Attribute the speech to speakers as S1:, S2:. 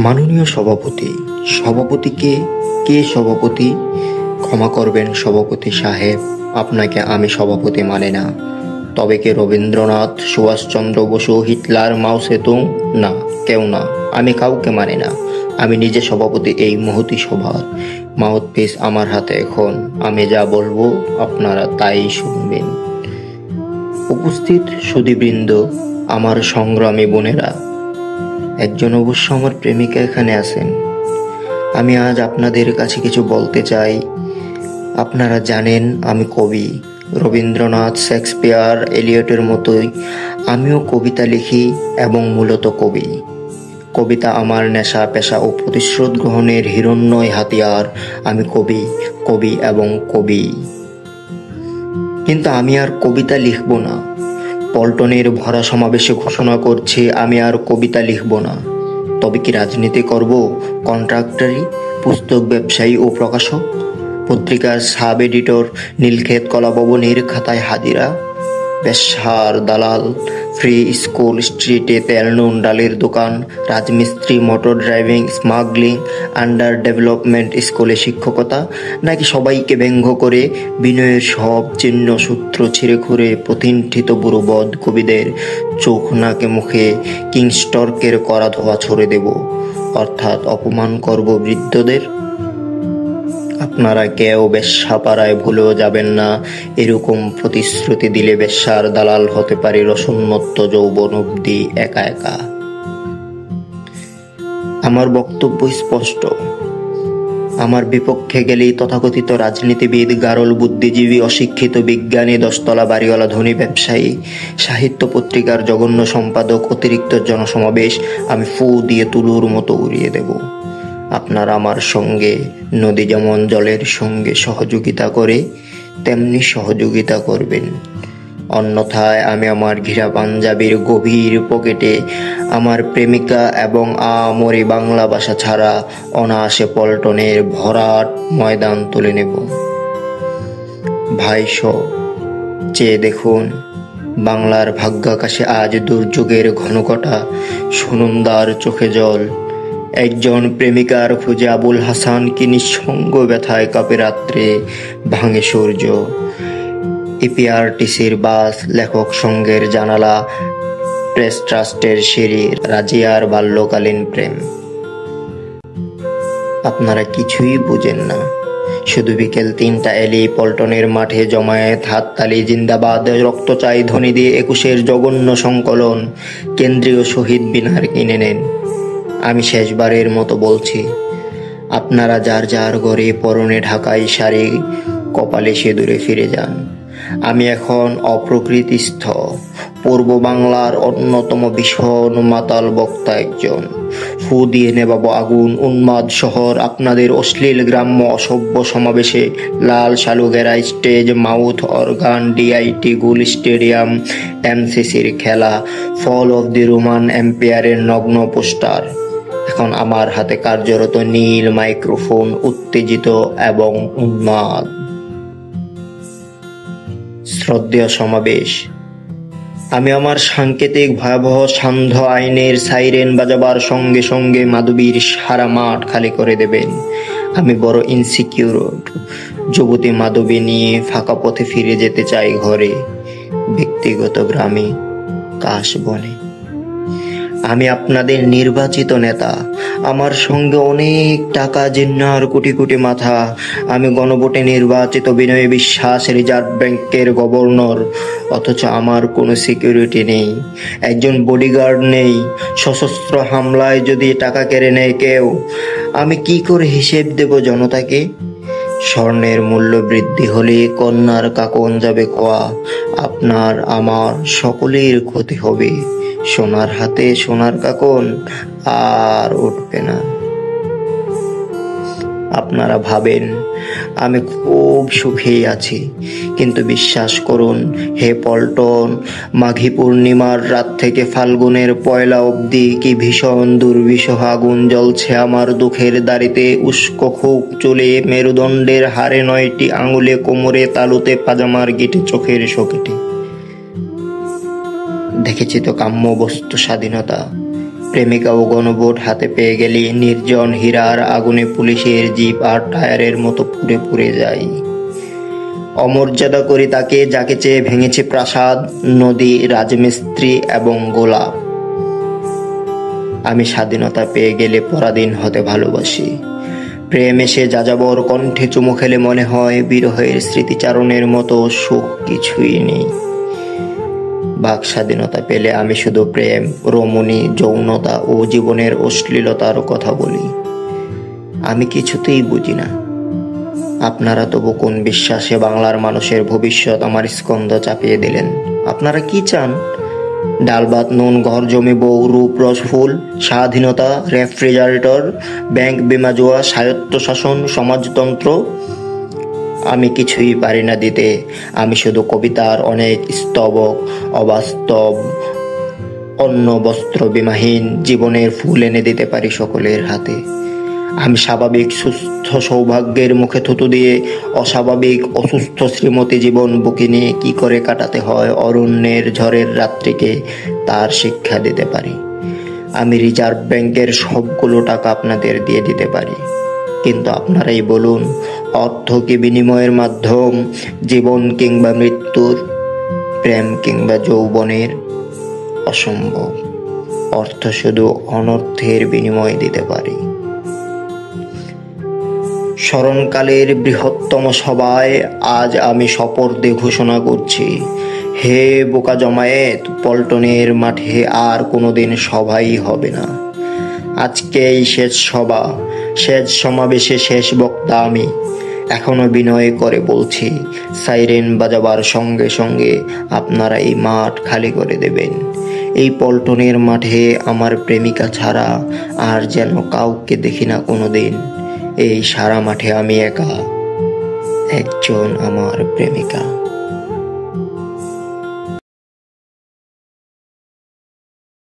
S1: মাননীয় সভাপতি, সভাপতিকে কে সভাপতি? ক্ষমা করবেন সভাপতি সাহেব, আপনাকে আমি সভাপতি মানে না। তবে কে রবীন্দ্রনাথ, সুভাষচন্দ্র বসু, হিটলার, মাও সেতুং? না, কেউ না। আমি কাউকে মানে না। আমি নিজে সভাপতি এই মহতী সভার। মাউথপিস আমার হাতে এখন। আমি যা বলবো আপনারা তাই শুনবেন। উপস্থিত সুধীবৃন্দ, আমার সংগ্রামী বোনেরা, একজন অবশ্য আমার প্রেমিকা এখানে আছেন। আমি আজ আপনাদের কাছে কিছু বলতে চাই। আপনারা জানেন আমি কবি। রবীন্দ্রনাথ, শেক্সপিয়ার, এলিয়টের মতোই আমিও কবিতা লিখি এবং মূলত কবি। কবিতা আমার নেশা, পেশা ও প্রতিশোধ গ্রহণের হিরণ্ময় হাতিয়ার। আমি কবি, কবি এবং কবি। কিন্তু আমি আর কবিতা লিখব না। পল্টনের ভরা সমাবেশে ঘোষণা করছি আমি আর কবিতা লিখব না। তবে কি রাজনীতি করব? কন্ট্রাক্টরি, পুস্তক ব্যবসায়ী ও প্রকাশক, পত্রিকার সাব এডিটর, নীলক্ষেত কলাভবনের খাতায় হাজিরা, বেশ্যার দালাল, ফ্রি স্কুল স্ট্রিটে তেল নুন ডালের দোকান, রাজমিস্ত্রি, motor driving, smuggling, under development স্কুলে শিক্ষকতা, নাকি সবাইকে ব্যঙ্গ করে বিনয়ের সব চিহ্ন সূত্র ছিঁড়ে খুঁড়ে প্রতিষ্ঠিত বুড়োবদ কবিদের চোখ নাকে মুখে কিংস্টর্কের কড়া ধোয়া ছড়ে দেব, অর্থাৎ অপমান করব বৃদ্ধদের? আপনারা কেউ বেশ্যাপাড়ায় ভুলেও যাবেন না। এরকম প্রতিশ্রুতি দিলে বেশ্যার দালাল হতে পারে রসোন্মত্ত যৌবন অবধি একা একা। আমার বক্তব্য স্পষ্ট। আমার বিপক্ষে গেলেই তথাকথিত রাজনীতিবিদ, গারল বুদ্ধিজীবী, অশিক্ষিত বিজ্ঞানী, দশতলা বাড়িওয়ালা ধনী ব্যবসায়ী, সাহিত্য পত্রিকার জঘন্য সম্পাদক, অতিরিক্ত জনসমাবেশ আমি ফু দিয়ে তুলোর মতো উড়িয়ে দেব। আপনারা আমার সঙ্গে, নদী যেমন জলের সঙ্গে সহযোগিতা করে তেমনি সহযোগিতা করবেন। অন্যথায় আমি আমার ঘিরা পাঞ্জাবির গভীর পকেটে আমার প্রেমিকা এবং আমরি বাংলা ভাষা ছাড়া অনায়াসে পল্টনের ভরাট ময়দান তুলে নেব। ভাইস, চেয়ে দেখুন, বাংলার ভাগ্যাকাশে আজ দুর্যোগের ঘনঘটা, সুনন্দার চোখে জল। একজন প্রেমিকার খুঁজে আবুল হাসান কি নিঃসঙ্গ ব্যথায় কাপে রাত্রে, ভাঙে সূর্য। ইপিআরটিসির বাস, লেখক সঙ্গের জানালা, প্রেস ট্রাস্টের সিঁড়ি, রাজিয়ার বাল্যকালীন প্রেম। আপনারা কিছুই বুঝেন না। শুধু বিকেল 3টা এলেই পল্টনের মাঠে জমায়েত, হাততালি, জিন্দাবাদ, রক্ত চাই ধ্বনি দিয়ে 21-এর জঘন্য সংকলন। কেন্দ্রীয় শহীদ মিনার কিনে নেন। আমি শেষবারের মতো বলছি, আপনারা যার যার ঘরে পরনে ঢাকাই শাড়ি, কপালে সিঁদুরে ফিরে যান। আমি এখন অপ্রকৃতিস্থ পূর্ব বাংলার অন্যতম ভীষণ মাতাল বক্তা একজন। ফু দিয়ে নেবাবো আগুন, উন্মাদ শহর আপনাদের অশ্লীল গ্রাম্য অসভ্য সমাবেশে। লাল শালুগেরা স্টেজ, মাউথ অর্গান, ডিআইটি গুল স্টেডিয়াম, এমসিসির খেলা, ফল অফ দি রোমান এম্পায়ারের নগ্ন পোস্টার। এখন আমার হাতে কার্যরত নীল মাইক্রোফোন, উত্তেজিত এবং উন্মাদ। শ্রদ্ধেয় সমাবেশ, আমি আমার সাংকেতিক ভয়াবহ সান্ধ্য আইনের সাইরেন বাজাবার সঙ্গে সঙ্গে মাধবীর সারা মাঠ খালি করে দেবেন। আমি বড় ইনসিকিউর। যুবতী মাধবী নিয়ে ফাঁকা পথে ফিরে যেতে চাই ঘরে, ব্যক্তিগত গ্রামে, কাশবনে। আমি আপনাদের নির্বাচিত নেতা। আমার সঙ্গে অনেক টাকা, জিন্নার কোটি কোটি মাথা। আমি গণভোটে নির্বাচিত বিনয় বিশ্বাস, রিজার্ভ ব্যাংকের গভর্নর। অথচ আমার কোনো সিকিউরিটি নেই, একজন বডিগার্ড নেই। সশস্ত্র হামলায় যদি টাকা কেড়ে নেয় কেউ, আমি কি করে হিসেব দেব জনতাকে? স্বর্ণের মূল্য বৃদ্ধি হলে কন্যার কাকন যাবে খোয়া। আপনার আমার সকলের ক্ষতি হবে। সোনার হাতে সোনার কাকন আর উঠবে না। আপনারা ভাবেন আমি খুব সুখী আছি, কিন্তু বিশ্বাস করুন হে পল্টন, মাঘী পূর্ণিমার রাত থেকে ফাল্গুনের পয়লা অবধি কি ভীষণ দুর্বিষহ আগুন জ্বলছে আমার দুঃখের দাড়িতে, উস্কো খুব চুলে, মেরুদণ্ডের হাড়ে, 9টি আঙুলে, কোমরে, তালুতে, পাজামার গিটে, চোখের সকেটে। দেখেছি তো কাম্য বস্তু স্বাধীনতা, প্রেমিকাও গণভোট হাতে পেয়ে গেলে নির্জন হীরার আগুনে পুলিশের জিপ আর টায়ারের মতো পুড়ে পুড়ে যায়। অমর্যাদা করে তাকে যাকে চেয়ে ভেঙেছে প্রাসাদ, নদী, রাজমিস্ত্রি এবং গোলাপ। আমি স্বাধীনতা পেয়ে গেলে পরাধীন হতে ভালোবাসি। প্রেম এসে যাযাবর কণ্ঠে চুমু খেলে মনে হয় বিরহের স্মৃতিচারণের মতো সুখ কিছুই নেই। বাক স্বাধীনতা পেলে আমি শুধু প্রেম, রমণী, যৌনতা ও জীবনের অশ্লীলতার কথা বলি। আমি কিছুতেই বুঝি না আপনারা তবু কোন বিশ্বাসে বাংলার মানুষের ভবিষ্যৎ আমার স্কন্ধ চাপিয়ে দিলেন। আপনারা কি চান? ডাল ভাত নুন, ঘর জমি বউ, রূপ রস ফুল, স্বাধীনতা, রেফ্রিজারেটর, ব্যাংক, বীমা, জুয়া, স্বায়ত্তশাসন, সমাজতন্ত্র? আমি কিছুই পারি না দিতে। আমি শুধু কবিতার অনেক স্তবক, অবাস্তব, অন্ন বস্ত্র বিমাহীন জীবনের ফুল এনে দিতে পারি সকলের হাতে। আমি স্বাভাবিক সুস্থ সৌভাগ্যের মুখে থুতু দিয়ে অস্বাভাবিক অসুস্থ শ্রীমতী জীবন বুকে নিয়ে কি করে কাটাতে হয় অরণ্যের ঝড়ের রাত্রিকে তার শিক্ষা দিতে পারি। আমি রিজার্ভ ব্যাংকের সবগুলো টাকা আপনাদের দিয়ে দিতে পারি, কিন্তু আপনারাই বলুন, অর্থ কি বিনিময়ের মাধ্যম? জীবন কিংবা মৃত্যুর? প্রেম কিংবা যৌবনের? অসম্ভব। অর্থ শুধু অনর্থের বিনিময় দিতে পারি। স্মরণকালের বৃহত্তম সভায় আজ আমি সপর্দে ঘোষণা করছি, হে বোকা জমায়েত, পল্টনের মাঠে আর কোনোদিন সভাই হবে না। আজকেই শেষ সভা, শেষ সমাবেশে শেষ বক্তা আমি। এখনো বিনয় করে বলছি, সাইরেন বাজাবার সঙ্গে সঙ্গে আপনারা এই মাঠ খালি করে দেবেন। এই পল্টনের মাঠে আমার প্রেমিকা ছাড়া আর যেন কাউকে দেখি না কোনোদিন। এই সারা মাঠে আমি একা, একজন আমার প্রেমিকা।